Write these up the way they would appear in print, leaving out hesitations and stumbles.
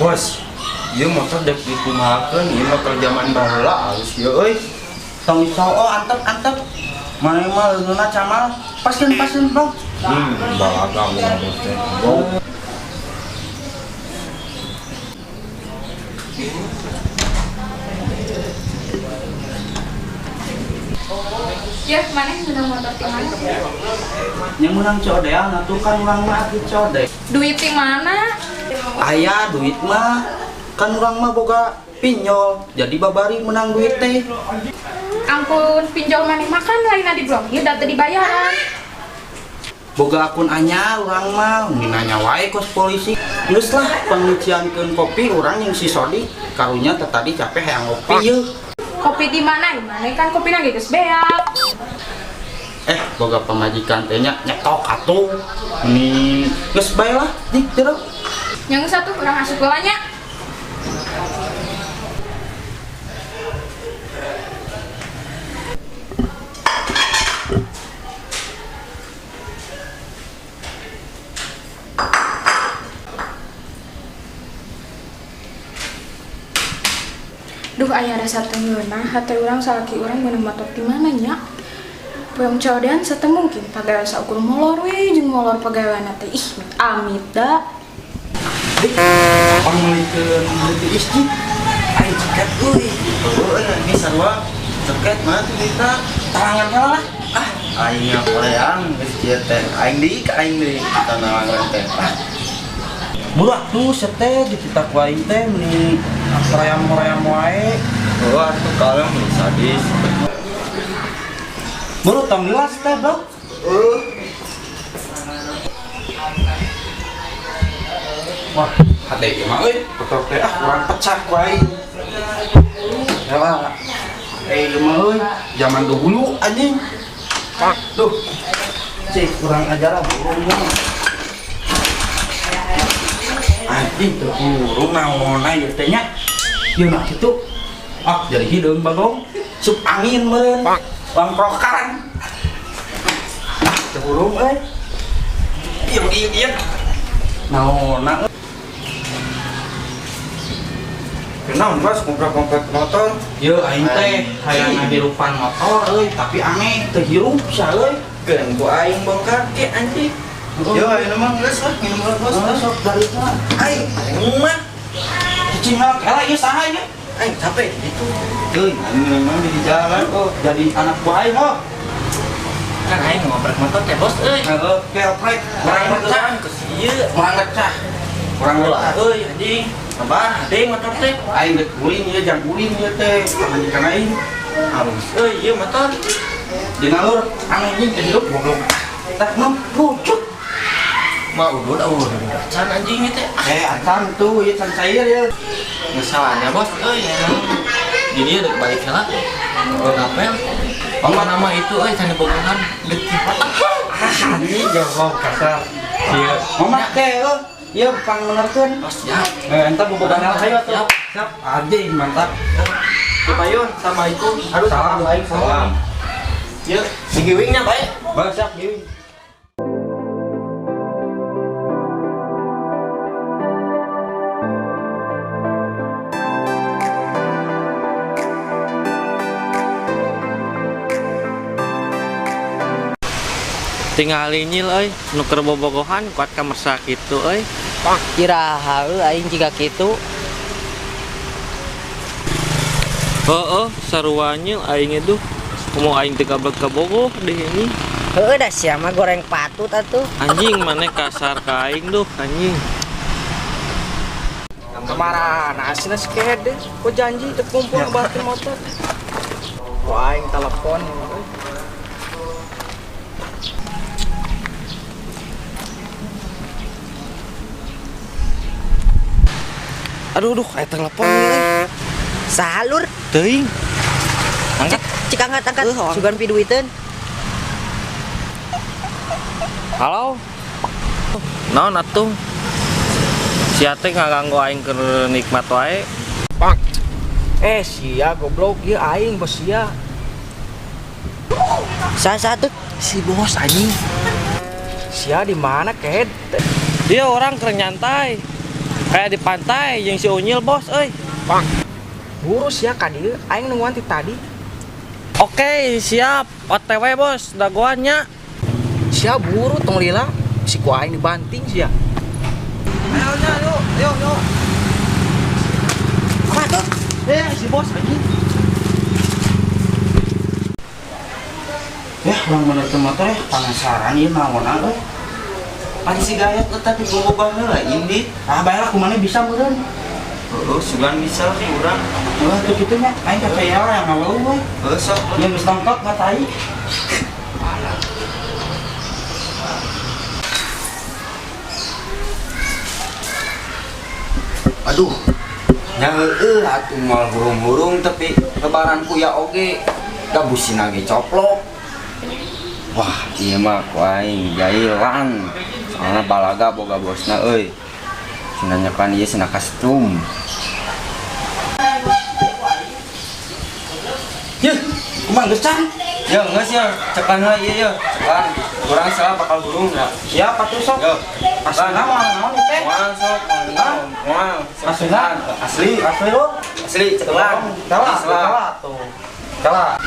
Bos, ieu motor dek dikumahakeun, ieu motor zaman baheula alus ieu euy. Tong iso antep mana mah leungeunna camal paskeun bang. Balaga motor teh. Wow. Ya, mana yang menang motor di mana? Yang menang codean atuh kan urang mah atuh code. Duit di mana? Aya duit mah kan urang mah boga pinjol jadi babari menang duit teh. Ampun, pinjol mana makan lain di blokir dan tadi bayaran. Boga akun anyar urang mah nanya wae kos polisi. Geus lah pangeuciankeun kopi urang yang si Sodi karunya teh tadi capek hayang ngopi yeuh. Kopi di mana? Mana kan kopi nang geus beak. Boga pamajikan teh nya nyetok atuh. Mending geus bae lah dik teu. Yang satu kurang asup bawahnya. Duh, aya rasa tengeunah hate urang salaki urang meunang motor di mana nya? Poeum codean sateu mungkin pagawean saukur molor we jeung molor pagaweanna teh ih amit da. Dik, pangulikeun di isji. Aing ceket euy. Ini sarua ceket mah tuh kita talangan lah. Aing horeang geus kieu teh. Aing deui tanalangan teh. Mulah tuh sete dititak wae teh meni rayam-rayam wae. Oh, atuh kalem sadis. Baru tong lilas teh, Bro. Wah, hade ieu mah euy, motor teh kurang pecah wae. Yalah. Ieu mah euy, zaman dahulu anjing. Duh. Cek kurang ajar burung mah. Anjing teu burung naonna ieu teh nya. Ieu nah kitu. Jadi hideung bagong. Sup angin meureun. Bangprokan. Teu burung euy. Ieu. Naonna Kenaon bos kompret motor? Ieu aing teh hayang ngahirupan motor euy, tapi aneh teu hirup sia euy. Keun ku aing bongkar ke anjing. Yo, ayeuna mah geus lah minum heula bos. Sok dari sana. Aing mah Cicing mah kela ieu saha ieu? aing capek gitu. Euy, aing memang di jalan. Oh, jadi anak buah aing oh. Kan aing ngoprek motor teh bos euy. Heeh, keoprek. Kurang pecah ke ieu. Kurang lecah. Kurang Ulah lecah. euy anjing. Abah, deui motor teh. Aing geus guling ieu jang guling ieu teh. Pamajikan aing. Halus euy ieu motor. Dina lur anjing teh hidup goblok. Teh mah lucu. Mah udud can anjing ieu teh. Acan tuh ieu can cair ieu. Masalahnya bos euy. Di dieu dek balik heula. Ngapel. Apa nama itu euy can dibogohan dek kipat. Anjing jawab kasar. Ieu momat teh ieu pangenerkeun. Bos ya. Enta bobogan hayu atuh. Siap. Anjing mantap. Payun, assalamualaikum. Aduh salam baik salam. Yuk, si giwingnya baik. Bang siap giwing. Tinggal nyil euy nuker bobogohan kuat ka mersa kitu euy. Iraha aing jiga kitu. Heeh, sarua nyil aing itu. Kumaha aing teu gablek ka bogoh deui ini. Heueuh da sia mah goreng patut atuh. Anjing maneh kasar ka aing duh anjing. Kemana asina sked deh. Kok janji teu kumpul ngebatin motor. Wah aing telepon. Aduh aya telepon euy. Salur. Teuing. Angkat. Cik angkat. Sugan piduiteun. Halo. Naon atuh? Sia teh ngaganggu aing keur nikmat wae. Sia goblok ieu aing bos sia. Satu Si bos anjing. sia di mana ked? Dia orang keur nyantai. Kayak di pantai yang si Unyil bos, euy. Buru sia ka dieu, aing nungguan ti tadi. Oke, siap. OTW bos, dagoannya. Sia buru tong lila, si ku aing dibanting sia. Ayo nya, yuk. Apa tuh? Si bos anjing. Ya, orang bener teh motor ya penasaran ieu naon euy. Ari si Gayat teh gogobah heula indi. Ah bae lah kumaha bisa meureun. Oh, sugan bisa sih urang. Wah, tuh kitu nya aing percaya lah yang ngaweuh we. Sok. Yang geus nongkot ngatai. Aduh, nya heueuh atuh moal burung-burung tapi lebaranku ya oge gabusin lagi coplok. Wah, ieu mah ku aing jailan. Soalna balaga boga bosna euy. Sinanyakan ieu cenah kostum. Yeuh, kumaha geus can? Yo, geus ya, cekan heula ieu yo. Cekan. Urang salah bakal burung ya. Siap atuh sok. Yo. Asli naon teh? Moal sok, moal. Asli Asli. asli lo. Asli cekelan. Kalah tuh. Kalah.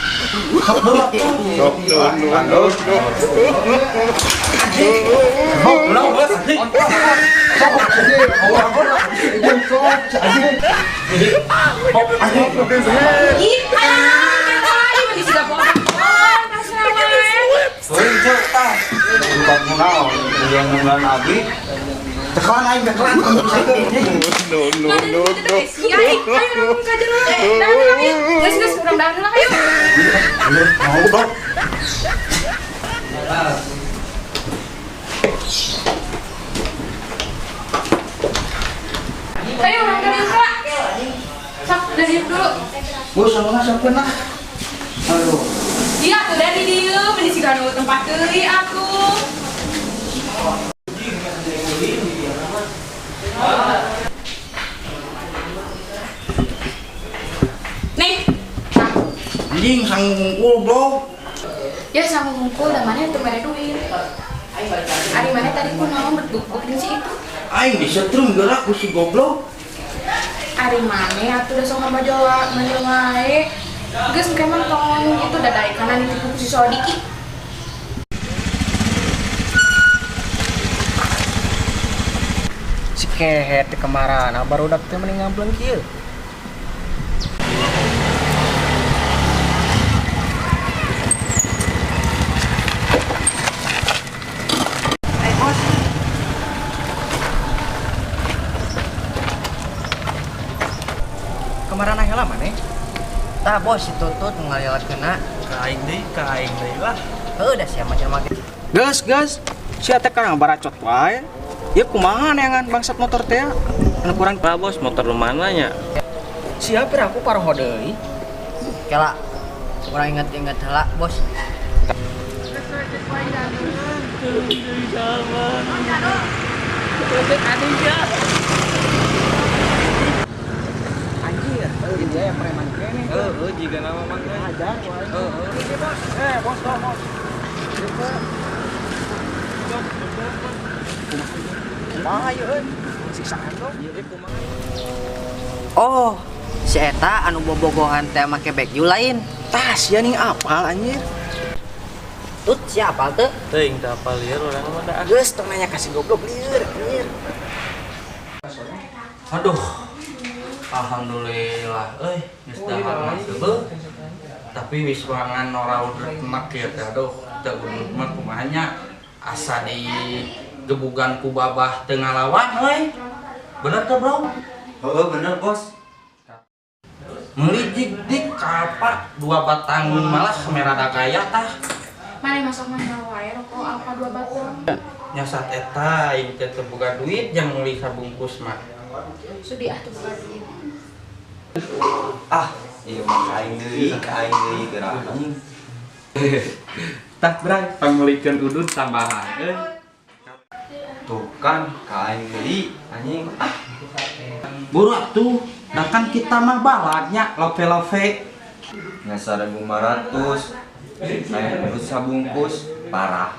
Tekan aing tekan. Mau bro. Ayo orang dari Kak. Sok dari dulu. Bos sama sampeun lah. Aduh. Iya, tuh dari dia, beli si ganu tempat deui atuh. Nih. Anjing sang ngungkul, Bro. Ya sama ngumpul dan mana itu mere duit. Ari mana tadi ku naon beuking si itu. Aing disetrum gerak ku si goblok. Ari mana atuh da sok ngabajola wae. Geus engke mah tong itu dadai kanan ditipu ku si Sodik. Si kehet teh kemarana barudak teh mending ngambleng kieu. Kemarana heula maneh? Tah bos si Tutut ngalilatkeuna Ka aing deui lah. heuh da sia macam ge. Gas. Sia teh kana baracot wae. Ieu kumaha neangan bangsat motor teh? Anu kurang Lah bos, motor lu mana nya? siap aku paroho deui. Kela. Urang inget-inget heula, bos. Anjir, dia yang preman kene. Heeh, jiga nama mah teh. Ajar wae. Bos, bos. Kumaha ieu euy? Siksaan dong. Oh, si eta anu bobogohan teh make baju lain. Tah sia ning apal anjir. Tut siapa tuh? Teuing teu apal lieur urang mah da. Geus tong nanya kasih goblok lieur anjir. Aduh. Alhamdulillah geus dahar mah teu. Tapi wis wangan ora udret mak kieu teh aduh, teu unut mah kumaha nya asa di gebugan ku babah teu ngalawan euy. Bener teh, Bro? Heeh, bener bos. Meuli jig-jig kalpa 2 batang malah merada gaya tah. Mana masuk mana wae rokok apa 2 batang. Nyasat eta ieu teh teu boga duit jang meuli sabungkus mah. Sudi atuh bukan duit. Ah, ieu mah kaing deui gerak anjing. Tah, Bray, pangulikeun udud tambahan Tuh kan kaing deui anjing. Buru atuh, da kan kita mah baladnya love-love. Nya 1.500. Saya urus sabungkus parah.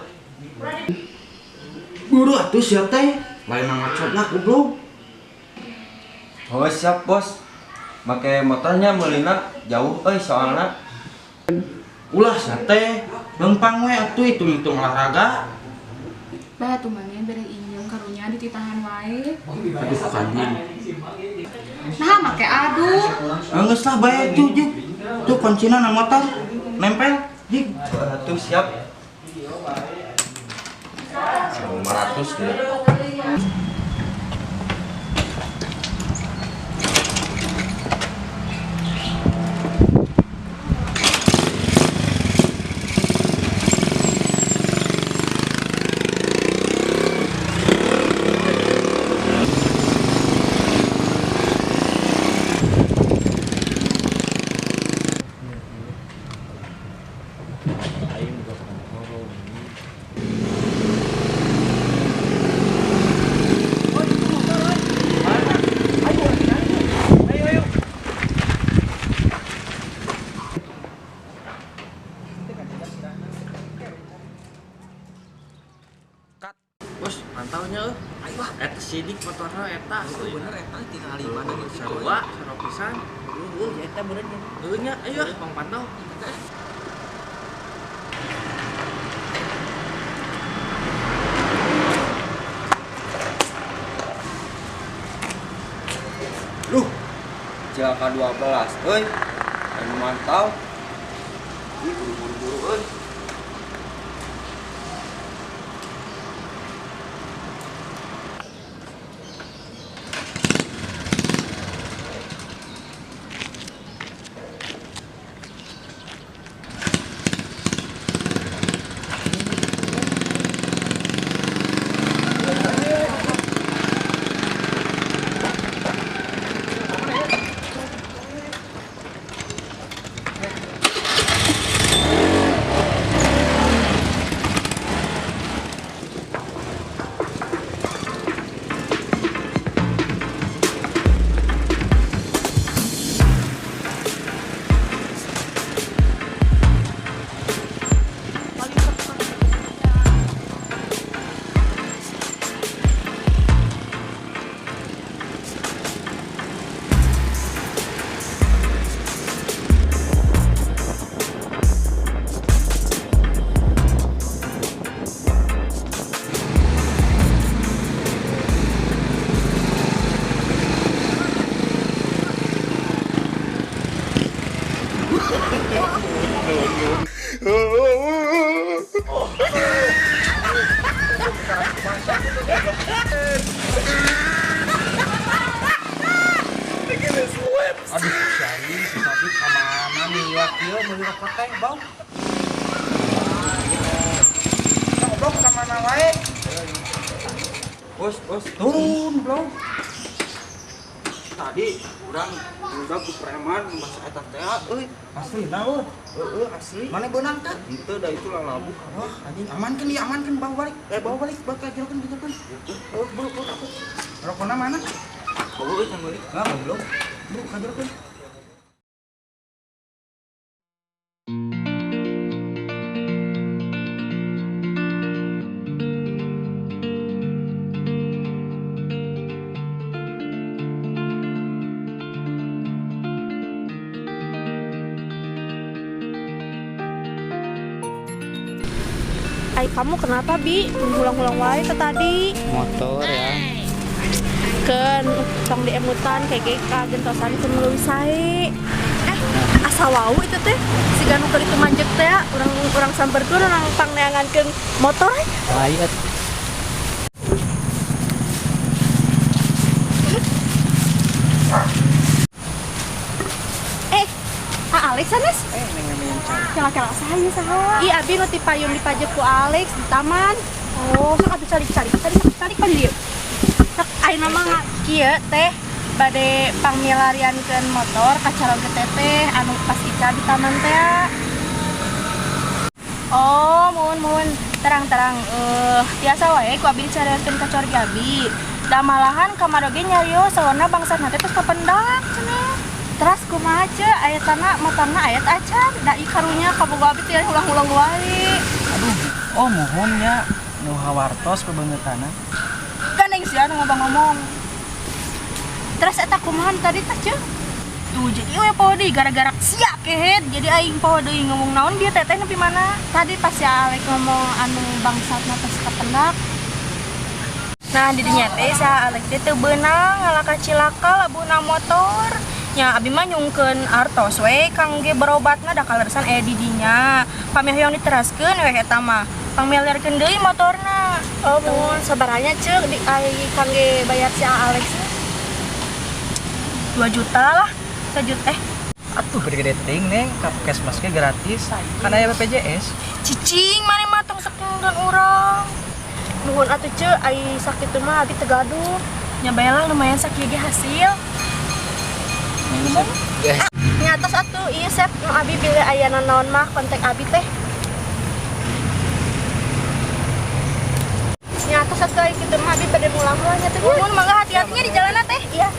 Buru atuh sia teh, lain ngacotna goblok. Oh siap bos. Make motornya melina jauh soalnya. Ulah sate, lempang we atuh hitung-hitung olahraga. Bah tuh mana bere injeng karunya di titahan wae. Aduh kanjing. Nah make aduh. Geus lah bae jujuk. Tuh kuncina na motor nempel. Jik. Atuh siap. 500 deh. Bos, mantaunya ayo wah eta sidik motorna eta bener eta tinggal 5 deui sarua pisan. Ya eta bener nya. Heuh nya ayo Bang pantau. Duh. Jaka 12 euy. Anu mantau. Ih buru-buru euy. Aduh cari tapi kemana nih wak ieu meuli rokok teh bau. Goblok kemana wae? Bos, Turun bro. Tadi urang udah ku preman masa eta teh euy. Aslina euy. Asli. Mana beunang teh? itu dah itu lah labu. Wah, anjing amankeun ieu amankeun bawa balik. Bawa balik jauhkeun. Bro. Rokokna mana? Bawa euy can meuli. Enggak, goblok. Bro, kajauhkeun. Ay, kamu kenapa Bi? Ngulang-ngulang wae teh tadi. Motor ya. Ken tong diemutan kayak gentosan keun leuwih sae. Asa wau itu teh siga nu keur itu manjek teh urang samperkeun urang pangneangankeun motor. Lain Alex Anes? Kela-kela saya saha? Iya, abi nu ti payung dipajak ku Alex di taman. Oh, sok atuh calik pa di dieu. Sok ayeuna mah kieu teh bade pangmilariankeun motor ka calon teteh anu pas Ica di taman teh. Oh, mun terang-terang biasa wae ku abi dicarekeun ka corgi abi. Da malahan kamaroge nyarios sawarna bangsana teh tos kapendak cenah. Teras kumaha ce aya tanah motorna ayat acan da ikarunya kaboga abi teh ulang-ulang wae. Aduh, oh mohon ya nu hawartos kebangetana. Kan yang sia nu ngomong. Terus eta kumaha tadi teh Ceu? Tuh jadi we poho deui gara-gara sia kehet. Jadi aing poho deui ngomong naon dia teteh nepi mana? Tadi pas si Alek ngomong anu bangsatna tos kependak. Nah di dinya teh si Alek teh teu beunang ngalaka cilaka labuna motor. Nya abi mah nyungkeun artos we kangge berobatna da kaleresan di dinya. Pami hoyong diteraskeun we eta mah. Pangmiliarkeun deui motorna. Oh, mun sabaranya Ceu di kangge bayar si Alex? 2 juta lah. 1 juta Atuh gede-gede ting neng, puskesmas ge gratis. Kan aya BPJS. Cicing mari mah tong sakeungkeun urang. Nuhun atuh Ceu, ai sakit mah abi teu gaduh. Nya bae lah lumayan sakit ge hasil. Nyatos atuh ieu set nu abi pilih aya naon mah kontak abi teh. Nyatos atuh ai kitu mah abi bade mulang-mulang nya teh. Mun mangga hati-hatinya di jalan teh. Iya.